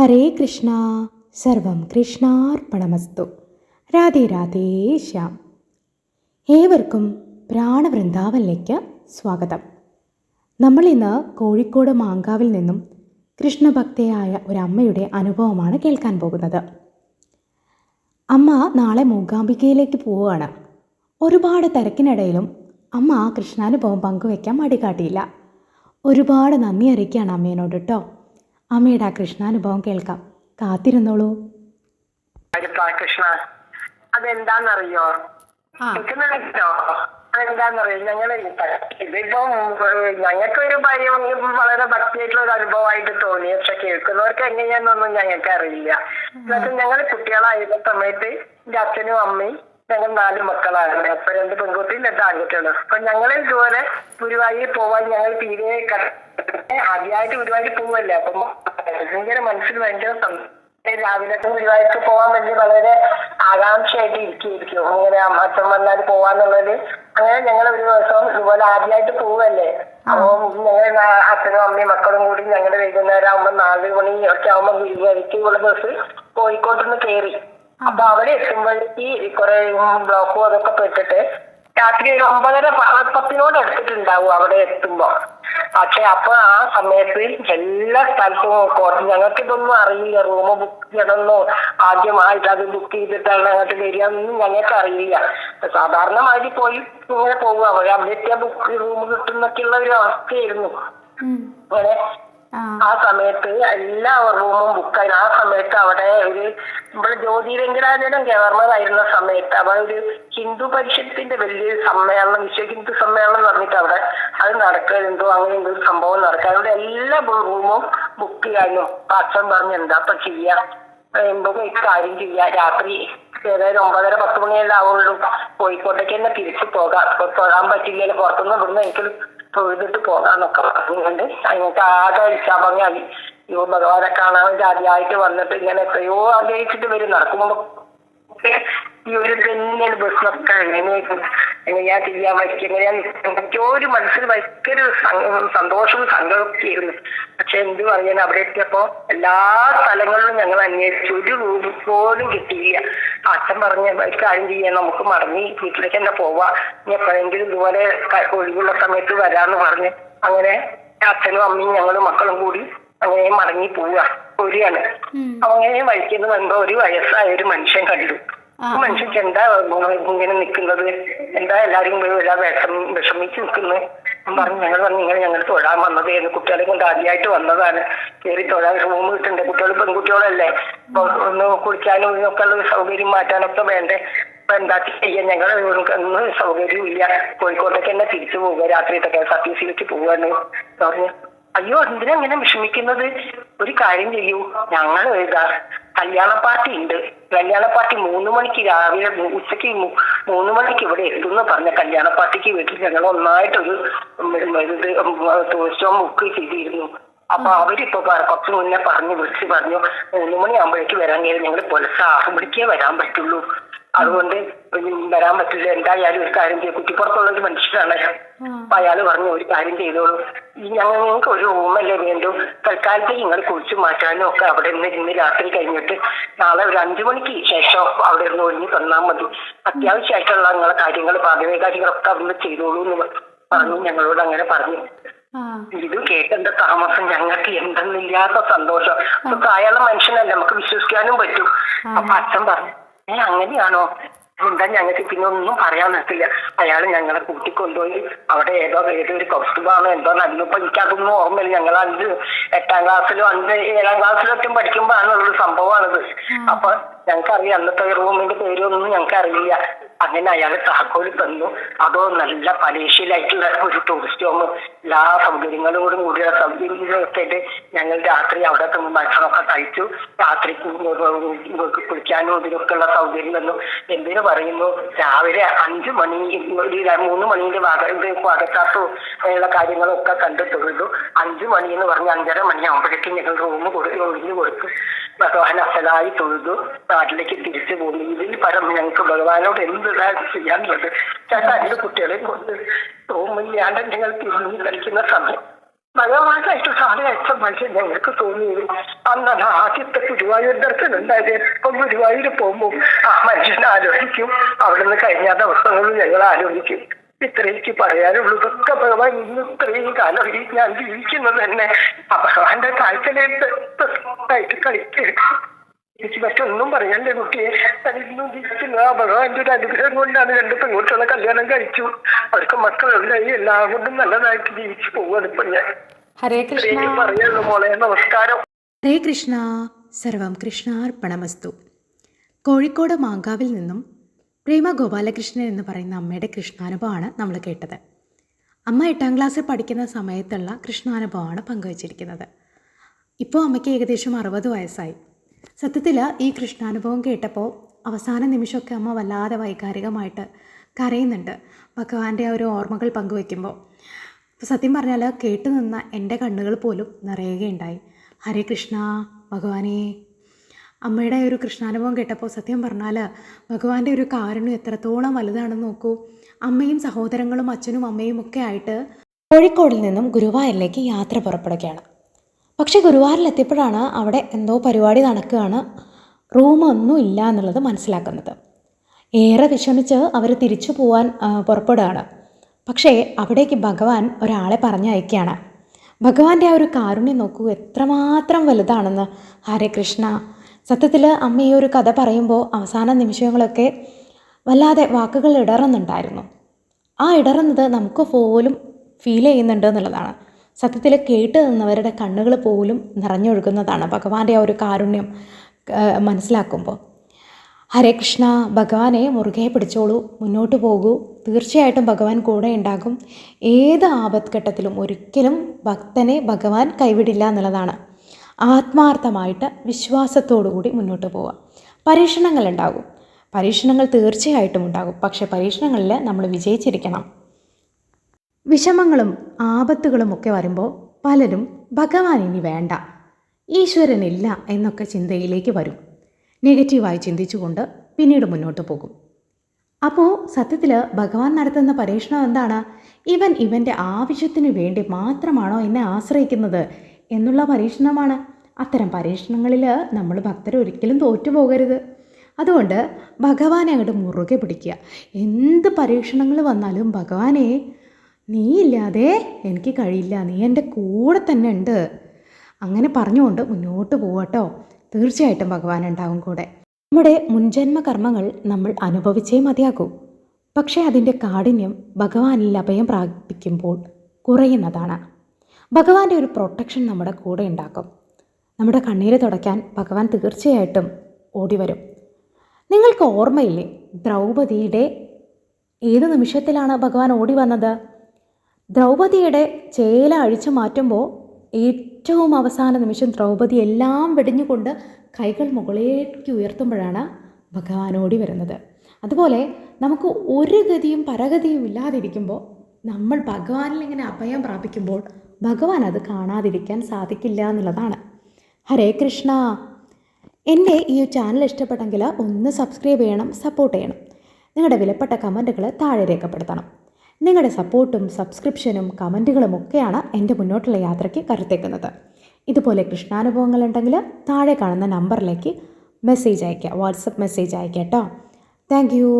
ഹരേ കൃഷ്ണ. സർവം കൃഷ്ണാർപ്പണമസ്തു. രാധേ രാധേ ശ്യാം. ഏവർക്കും പ്രാണവൃന്ദാവനിലേക്ക് സ്വാഗതം. നമ്മളിന്ന് കോഴിക്കോട് മാങ്കാവിൽ നിന്നും കൃഷ്ണഭക്തയായ ഒരമ്മയുടെ അനുഭവമാണ് കേൾക്കാൻ പോകുന്നത്. അമ്മ നാളെ മൂകാംബികയിലേക്ക് പോവുകയാണ്. ഒരുപാട് തിരക്കിനിടയിലും അമ്മ ആ കൃഷ്ണാനുഭവം പങ്കുവയ്ക്കാൻ മടികാട്ടിയില്ല. ഒരുപാട് നന്ദി അറിയിക്കുകയാണ് അമ്മേനോട് കേട്ടോ. അമ്മയുടെ ആ കൃഷ്ണാനുഭവം കേൾക്കാം, കാത്തിരുന്നോളൂ. കൃഷ്ണ, അതെന്താന്നറിയോ? അതെന്താന്നറിയോ, ഇതിപ്പം ഞങ്ങൾക്കൊരു ഭയം വളരെ ഭക്തിയായിട്ടുള്ള ഒരു അനുഭവമായിട്ട് തോന്നി. പക്ഷെ കേൾക്കുന്നവർക്ക് എങ്ങനെയാന്നൊന്നും ഞങ്ങൾക്ക് അറിയില്ല. എന്നിട്ട് ഞങ്ങൾ കുട്ടികളായിരുന്ന സമയത്ത് എന്റെ അച്ഛനും അമ്മയും ഞങ്ങൾ 4 മക്കളാണ്. അപ്പൊ 2 പെൺകുട്ടിയും 2 ആൺകുട്ടികളും. അപ്പൊ ഞങ്ങൾ ഇതുപോലെ ഗുരുവായൂർ പോവാൻ ഞങ്ങൾ തീരെ ആദ്യമായിട്ട് ഗുരുവായൂർ പോവല്ലേ. അപ്പം ഭയങ്കര മനസ്സിൽ ഭയങ്കര രാവിലെ ഗുരുവായൂർക്ക് പോകാൻ വേണ്ടി വളരെ ആകാംക്ഷയായിട്ട് ഇരിക്കും. അങ്ങനെ അച്ഛൻ വന്നാൽ പോവാന്നുള്ളത്. അങ്ങനെ ഞങ്ങൾ ഒരു ദിവസം ഇതുപോലെ ആദ്യമായിട്ട് പോവല്ലേ. അപ്പം ഞങ്ങൾ അച്ഛനും അമ്മയും മക്കളും കൂടി ഞങ്ങൾ വൈകുന്നേരം ആകുമ്പോൾ 4 മണി ഒക്കെ ആകുമ്പോൾ ഗുരുവായൂർക്ക് ഉള്ള ബസ് കോഴിക്കോട്ട് നിന്ന് കയറി. അപ്പൊ അവിടെ എത്തുമ്പോഴേക്ക് കുറെ ബ്ലോക്കും അതൊക്കെ പെട്ടിട്ട് രാത്രി 9:10 എടുത്തിട്ടുണ്ടാവും അവിടെ എത്തുമ്പോ. പക്ഷെ അപ്പൊ ആ സമയത്ത് എല്ലാ സ്ഥലത്തും ഞങ്ങൾക്ക് ഇതൊന്നും അറിയില്ല. റൂം ബുക്ക് ചെയ്യണമെന്നോ ആദ്യമായിട്ട് അത് ബുക്ക് ചെയ്തിട്ടാണ് അങ്ങോട്ട് വരികയെന്നൊന്നും ഞങ്ങൾക്ക് അറിയില്ല. സാധാരണ മാതിരി പോയി ഇങ്ങനെ പോകുക. അവിടെ എത്തിയാൽ റൂം കിട്ടുന്നൊക്കെയുള്ള ഒരു അവസ്ഥയായിരുന്നു. അങ്ങനെ ആ സമയത്ത് എല്ലാ റൂമും ബുക്കായി. ആ സമയത്ത് അവിടെ ഇവിടെ ജ്യോതിരംഗരാജനം ഗവർണർ ആയിരുന്ന സമയത്ത് അവിടെ ഒരു ഹിന്ദു പരിഷത്തിന്റെ വലിയൊരു സമ്മേളനം, വിശ്വ ഹിന്ദു സമ്മേളനം പറഞ്ഞിട്ട് അവിടെ അത് നടക്കുന്നുണ്ടോ, അങ്ങനെ എന്തോ സംഭവം നടക്കുക. അവിടെ എല്ലാ റൂമും ബുക്ക് ചെയ്യാനും അച്ഛൻ പറഞ്ഞ് എന്താ ചെയ്യാ, കാര്യം ചെയ്യാ, രാത്രി ഏതായാലും 9:30-10 മണിയെല്ലാം ആവുള്ളൂ, കോഴിക്കോട്ടേക്ക് തന്നെ തിരിച്ചു പോകാം, തൊഴാൻ പറ്റില്ലല്ലോ, പുറത്തുനിന്ന് ഇവിടുന്ന് എനിക്ക് തൊഴുതിട്ട് പോകാന്നൊക്കെ പറഞ്ഞുകൊണ്ട് അതിനൊക്കെ ആകെ ഇച്ഛാഭംഗി. ഭഗവാനെ കാണാൻ വേണ്ടി ആദ്യമായിട്ട് വന്നിട്ട് ഇങ്ങനെ എത്രയോ ആഗ്രഹിച്ചിട്ട് വരും. നടക്കുമ്പോ ഈ ഒരു തന്നെയാണ് ബസ്സിനൊക്കെ എങ്ങനെയാ ചെയ്യാൻ പറ്റും, എങ്ങനെയാ എനിക്ക് ഒരു മനസ്സിൽ ഭയങ്കര സന്തോഷവും സങ്കടമൊക്കെയായിരുന്നു. പക്ഷെ എന്ത് പറയാൻ അവിടെ എത്തിയപ്പോ എല്ലാ സ്ഥലങ്ങളിലും ഞങ്ങൾ അന്വേഷിച്ചു, ഒരു റൂം പോലും കിട്ടിയില്ല. അച്ഛൻ പറഞ്ഞ ഒരു കാര്യം ചെയ്യാൻ, നമുക്ക് മടങ്ങി വീട്ടിലേക്ക് തന്നെ പോവാ, ഇനി എപ്പോഴെങ്കിലും ഇതുപോലെ ഒഴിവുള്ള സമയത്ത് വരാന്ന് പറഞ്ഞ് അങ്ങനെ അച്ഛനും അമ്മയും ഞങ്ങളും മക്കളും കൂടി അങ്ങനെ മടങ്ങി പോവുകയാണ്. അങ്ങനെ വഴിക്കുന്ന വരുമ്പോ ഒരു വയസ്സായ ഒരു മനുഷ്യൻ കണ്ടു. മനുഷ്യക്ക് എന്താ ഇങ്ങനെ നിൽക്കുന്നത്, എന്താ എല്ലാരും വിഷമിച്ച് നിൽക്കുന്നത് പറഞ്ഞു. ഞങ്ങൾ തൊഴാൻ വന്നതായിരുന്നു, കുട്ടികളെ കൊണ്ട് ആദ്യമായിട്ട് വന്നതാണ്, കയറി തൊഴാൻ റൂം കിട്ടണ്ടേ, കുട്ടികൾ പെൺകുട്ടികളല്ലേ, അപ്പൊ ഒന്ന് കുളിക്കാനും ഇതിനൊക്കെ ഉള്ള സൗകര്യം മാറ്റാനൊക്കെ വേണ്ടേ. അപ്പൊ എന്താ ചെയ്യാൻ, ഞങ്ങൾ ഒന്നും സൗകര്യവും ഇല്ല, കോഴിക്കോട്ടേക്ക് തന്നെ തിരിച്ചു പോവുക, രാത്രിയൊക്കെ KSRTCയിലേക്ക് പോവാന്ന് പറഞ്ഞു. അയ്യോ, എന്തിനാ ഇങ്ങനെ വിഷമിക്കുന്നത്, ഒരു കാര്യം ചെയ്യൂ, ഞങ്ങൾ കല്യാണ പാർട്ടി ഉണ്ട്, കല്യാണ പാർട്ടി 3 മണിക്ക് രാവിലെ ഉച്ചയ്ക്ക് 3 മണിക്ക് ഇവിടെ എത്തുമെന്ന് പറഞ്ഞ കല്യാണ പാർട്ടിക്ക് വീട്ടിൽ ഞങ്ങൾ ഒന്നായിട്ടൊരു ടൂറിസ്റ്റ് ഹോം ബുക്ക് ചെയ്തിരുന്നു. അപ്പൊ അവരിപ്പോ കുറച്ച് മുന്നേ വിളിച്ച് പറഞ്ഞു 3 മണിയാകുമ്പോഴേക്ക് വരാൻ കഴിയും, ഞങ്ങൾ പുലർച്ചെ 6 മണിക്കേ വരാൻ പറ്റുള്ളൂ, അതുകൊണ്ട് വരാൻ പറ്റില്ല, എന്തായാലും ഒരു കാര്യം ചെയ്യും, കുറ്റിപ്പുറത്തുള്ള ഒരു മനുഷ്യനാണ്. അപ്പൊ അയാൾ പറഞ്ഞു ഒരു കാര്യം ചെയ്തോളൂ, ഞങ്ങൾക്ക് ഒരു റൂമല്ലേ വേണ്ടു, തൽക്കാലത്തേക്ക് നിങ്ങൾ കുളിച്ചു മാറ്റാനും ഒക്കെ അവിടെ ഇന്ന് രാത്രി കഴിഞ്ഞിട്ട് നാളെ ഒരു 5 മണിക്ക് ശേഷം അവിടെ നിന്ന് ഒഴിഞ്ഞ് തന്നാൽ മതി, അത്യാവശ്യമായിട്ടുള്ള നിങ്ങളെ കാര്യങ്ങൾ പ്രാഥമിക കാര്യങ്ങളൊക്കെ അവിടുന്ന് ചെയ്തോളൂ എന്ന് പറഞ്ഞു. ഞങ്ങളോട് അങ്ങനെ പറഞ്ഞു. ഇത് കേട്ടെന്റെ താമസം ഞങ്ങൾക്ക് എന്തെന്നില്ലാത്ത സന്തോഷം. അപ്പൊ അയാളെ മനുഷ്യനല്ല, നമുക്ക് വിശ്വസിക്കാനും പറ്റും. അപ്പൊ അച്ഛൻ പറഞ്ഞു അങ്ങനെയാണോ, എന്താ ഞങ്ങൾക്ക് പിന്നെ ഒന്നും പറയാൻ നിർത്തില്ല. അയാൾ ഞങ്ങളെ കൂട്ടിക്കൊണ്ടുപോയി അവിടെ ഏതൊരു കൗസ്തുഭാണോ എന്തോ നല്ലപ്പോ എനിക്കതൊന്നും ഓർമ്മയില്ല. ഞങ്ങൾ 8ാം ക്ലാസ്സിലും 7ാം ക്ലാസ്സിലും ഒറ്റും പഠിക്കുമ്പോഴാണുള്ളൊരു സംഭവമാണിത്. അപ്പൊ ഞങ്ങൾക്കറിയാം അന്നത്തെ റൂമിന്റെ പേരൊന്നും ഞങ്ങൾക്ക് അറിയില്ല. അങ്ങനെ അയാൾ താക്കോല് തന്നു. അതോ നല്ല പലേഷ്യയിലായിട്ടുള്ള ഒരു ടൂറിസ്റ്റ് ഹോം, എല്ലാ സൗകര്യങ്ങളോടും കൂടിയ സൗകര്യങ്ങളൊക്കെ ആയിട്ട് ഞങ്ങൾ രാത്രി അവിടെ ഭക്ഷണമൊക്കെ കഴിച്ചു. രാത്രിക്ക് കുളിക്കാനും ഇതിനൊക്കെ ഉള്ള സൗകര്യം തന്നു. എന്തിനു പറയുന്നു, രാവിലെ 5 മണി 3 മണിന്റെ ഭാഗത്താത്തോ ഉള്ള കാര്യങ്ങളൊക്കെ കണ്ടു തൊഴുതു. 5 മണി എന്ന് പറഞ്ഞ് 5:30 മണിയാകുമ്പോഴേക്കും ഞങ്ങൾ റൂം ഒഴിഞ്ഞു കൊടുത്തു. ഭഗവാൻ അസലായി തൊഴുതു നാട്ടിലേക്ക് തിരിച്ചു പോകുന്നു. ഇതിൽ പരം ഞങ്ങൾക്ക് ഭഗവാനോട് എന്താണ് ചെയ്യാനുള്ളത്? ചേട്ടാ 2 കുട്ടികളെ കൊണ്ട് റൂമില്ലാണ്ട് ഞങ്ങൾ തിരിഞ്ഞു കളിക്കുന്ന സമയം ഭഗവാനായിട്ട് സാറ് അയച്ച മനുഷ്യൻ ഞങ്ങൾക്ക് തോന്നിയത് അന്നാണ് ആദ്യത്തെ ഗുരുവായൂർ ദർശനം ഉണ്ടായത്. എപ്പം ഗുരുവായൂർ പോകുമ്പോൾ ആ മനുഷ്യനെ ആലോചിക്കും. അവിടെ നിന്ന് കഴിഞ്ഞ ദിവസങ്ങളിൽ ഞങ്ങൾ ആലോചിക്കും. ഇത്രയ്ക്ക് പറയാനുള്ളൂ. ഇതൊക്കെ ഭഗവാൻ ഇന്ന് ഇത്രയും കാലം ഞാൻ ജീവിക്കുന്നത് തന്നെ ആ ഭഗവാന്റെ കാഴ്ചയിലായിട്ട് കളിക്കെടുക്കും. എനിക്ക് മറ്റൊന്നും പറയാനില്ല കുട്ടിയെ. ഞാനിന്നും ജീവിക്കുന്നത് ആ ഭഗവാന്റെ ഒരു അനുഗ്രഹം കൊണ്ടാണ്. 2 പെൺകുട്ടികളെ കല്യാണം കഴിച്ചു. അവർക്ക് മക്കളുണ്ടായി. എല്ലാം കൊണ്ടും നല്ലതായിട്ട് ജീവിച്ചു പോവുകയാണ് ഇപ്പൊ ഞാൻ. ഹരേ കൃഷ്ണ. പറയുള്ളൂ മോളെ. നമസ്കാരം. ഹരേ കൃഷ്ണ. സർവം കൃഷ്ണാർപ്പണമസ്തു. കോഴിക്കോട് മാങ്കാവിൽ നിന്നും പ്രേമ ഗോപാലകൃഷ്ണൻ എന്ന് പറയുന്ന അമ്മയുടെ കൃഷ്ണാനുഭവമാണ് നമ്മൾ കേട്ടത്. അമ്മ 8ാം ക്ലാസ്സിൽ പഠിക്കുന്ന സമയത്തുള്ള കൃഷ്ണാനുഭവമാണ് പങ്കുവച്ചിരിക്കുന്നത്. ഇപ്പോൾ അമ്മയ്ക്ക് ഏകദേശം 60 വയസ്സായി. സത്യത്തിൽ ഈ കൃഷ്ണാനുഭവം കേട്ടപ്പോൾ അവസാന നിമിഷമൊക്കെ അമ്മ വല്ലാതെ വൈകാരികമായിട്ട് കരയുന്നുണ്ട്, ഭഗവാന്റെ ആ ഒരു ഓർമ്മകൾ പങ്കുവയ്ക്കുമ്പോൾ. സത്യം പറഞ്ഞാൽ കേട്ടു നിന്ന എൻ്റെ കണ്ണുകൾ പോലും നിറയുകയുണ്ടായി. ഹരേ കൃഷ്ണ ഭഗവാനേ. അമ്മയുടെ ഒരു കൃഷ്ണാനുഭവം കേട്ടപ്പോൾ സത്യം പറഞ്ഞാൽ ഭഗവാന്റെ ഒരു കാരുണ്യം എത്രത്തോളം വലുതാണെന്ന് നോക്കൂ. അമ്മയും സഹോദരങ്ങളും അച്ഛനും അമ്മയും ഒക്കെ ആയിട്ട് കോഴിക്കോടിൽ നിന്നും ഗുരുവായൂരിലേക്ക് യാത്ര പുറപ്പെടുകയാണ്. പക്ഷേ ഗുരുവായൂരിലെത്തിയപ്പോഴാണ് അവിടെ എന്തോ പരിപാടി നടക്കുകയാണ്, റൂമൊന്നും ഇല്ല എന്നുള്ളത് മനസ്സിലാക്കുന്നത്. ഏറെ വിഷമിച്ച് അവർ തിരിച്ചു പോകാൻ പുറപ്പെടുകയാണ്. പക്ഷേ അവിടേക്ക് ഭഗവാൻ ഒരാളെ പറഞ്ഞയക്കുകയാണ്. ഭഗവാന്റെ ആ ഒരു കാരുണ്യം നോക്കൂ, എത്രമാത്രം വലുതാണെന്ന്. ഹരേ കൃഷ്ണ. സത്യത്തിൽ അമ്മ ഈ ഒരു കഥ പറയുമ്പോൾ അവസാന നിമിഷങ്ങളൊക്കെ വല്ലാതെ വാക്കുകൾ ഇടറുന്നുണ്ടായിരുന്നു. ആ ഇടറുന്നത് നമുക്ക് പോലും ഫീൽ ചെയ്യുന്നുണ്ട് എന്നുള്ളതാണ്. സത്യത്തിൽ കേട്ട് നിന്നവരുടെ കണ്ണുകൾ പോലും നിറഞ്ഞൊഴുകുന്നതാണ് ഭഗവാന്റെ ആ ഒരു കാരുണ്യം മനസ്സിലാക്കുമ്പോൾ. ഹരേ കൃഷ്ണ. ഭഗവാനെ മുറുകെ പിടിച്ചോളൂ, മുന്നോട്ട് പോകൂ. തീർച്ചയായിട്ടും ഭഗവാൻ കൂടെ ഉണ്ടാകും. ഏത് ആപത്ഘട്ടത്തിലും ഒരിക്കലും ഭക്തനെ ഭഗവാൻ കൈവിടില്ല എന്നുള്ളതാണ്. ആത്മാർത്ഥമായിട്ട് വിശ്വാസത്തോടു കൂടി മുന്നോട്ട് പോവുക. പരീക്ഷണങ്ങൾ ഉണ്ടാകും, പരീക്ഷണങ്ങൾ തീർച്ചയായിട്ടും ഉണ്ടാകും. പക്ഷേ പരീക്ഷണങ്ങളിൽ നമ്മൾ വിജയിച്ചിരിക്കണം. വിഷമങ്ങളും ആപത്തുകളും ഒക്കെ വരുമ്പോൾ പലരും ഭഗവാൻ ഇനി വേണ്ട, ഈശ്വരനില്ല എന്നൊക്കെ ചിന്തയിലേക്ക് വരും. നെഗറ്റീവായി ചിന്തിച്ചുകൊണ്ട് പിന്നീട് മുന്നോട്ട് പോകും. അപ്പോൾ സത്യത്തിൽ ഭഗവാൻ നടത്തുന്ന പരീക്ഷണം എന്താണ്? ഇവൻ്റെ ആവശ്യത്തിന് വേണ്ടി മാത്രമാണോ എന്നെ ആശ്രയിക്കുന്നത് എന്നുള്ള പരീക്ഷണമാണ്. അത്തരം പരീക്ഷണങ്ങളിൽ നമ്മൾ ഭക്തർ ഒരിക്കലും തോറ്റുപോകരുത്. അതുകൊണ്ട് ഭഗവാനെ അങ്ങോട്ട് മുറുകെ പിടിക്കുക. എന്ത് പരീക്ഷണങ്ങൾ വന്നാലും ഭഗവാനെ, നീ ഇല്ലാതെ എനിക്ക് കഴിയില്ല, നീ എൻ്റെ കൂടെ തന്നെ ഉണ്ട്, അങ്ങനെ പറഞ്ഞുകൊണ്ട് മുന്നോട്ട് പോകട്ടോ. തീർച്ചയായിട്ടും ഭഗവാൻ ഉണ്ടാവും കൂടെ. നമ്മുടെ മുൻജന്മ കർമ്മങ്ങൾ നമ്മൾ അനുഭവിച്ചേ മതിയാകൂ. പക്ഷേ അതിൻ്റെ കാഠിന്യം ഭഗവാനിൽ അഭയം പ്രാപിക്കുമ്പോൾ കുറയുന്നതാണ്. ഭഗവാന്റെ ഒരു പ്രൊട്ടക്ഷൻ നമ്മുടെ കൂടെ ഉണ്ടാക്കും. നമ്മുടെ കണ്ണീര് തുടയ്ക്കാൻ ഭഗവാൻ തീർച്ചയായിട്ടും ഓടി വരും. നിങ്ങൾക്ക് ഓർമ്മയില്ലേ, ദ്രൗപദിയുടെ ഏത് നിമിഷത്തിലാണ് ഭഗവാൻ ഓടി വന്നത്? ദ്രൗപദിയുടെ ചേല അഴിച്ചു മാറ്റുമ്പോൾ ഏറ്റവും അവസാന നിമിഷം ദ്രൗപദി എല്ലാം വെടിഞ്ഞുകൊണ്ട് കൈകൾ മുകളിലേക്ക് ഉയർത്തുമ്പോഴാണ് ഭഗവാൻ ഓടി വരുന്നത്. അതുപോലെ നമുക്ക് ഒരു ഗതിയും പരഗതിയും ഇല്ലാതിരിക്കുമ്പോൾ നമ്മൾ ഭഗവാനിൽ ഇങ്ങനെ അഭയം പ്രാപിക്കുമ്പോൾ ഭഗവാൻ അത് കാണാതിരിക്കാൻ സാധിക്കില്ല എന്നുള്ളതാണ്. ഹരേ കൃഷ്ണ. എൻ്റെ ഈ ചാനൽ ഇഷ്ടപ്പെട്ടെങ്കിൽ ഒന്ന് സബ്സ്ക്രൈബ് ചെയ്യണം, സപ്പോർട്ട് ചെയ്യണം. നിങ്ങളുടെ വിലപ്പെട്ട കമൻറ്റുകൾ താഴെ രേഖപ്പെടുത്തണം. നിങ്ങളുടെ സപ്പോർട്ടും സബ്സ്ക്രിപ്ഷനും കമൻറ്റുകളും ഒക്കെയാണ് എൻ്റെ മുന്നോട്ടുള്ള യാത്രയ്ക്ക് കരുത്തേക്കുന്നത്. ഇതുപോലെ കൃഷ്ണാനുഭവങ്ങളുണ്ടെങ്കിൽ താഴെ കാണുന്ന നമ്പറിലേക്ക് മെസ്സേജ് അയയ്ക്കുക, വാട്സപ്പ് മെസ്സേജ് അയയ്ക്കുക കേട്ടോ. Thank you.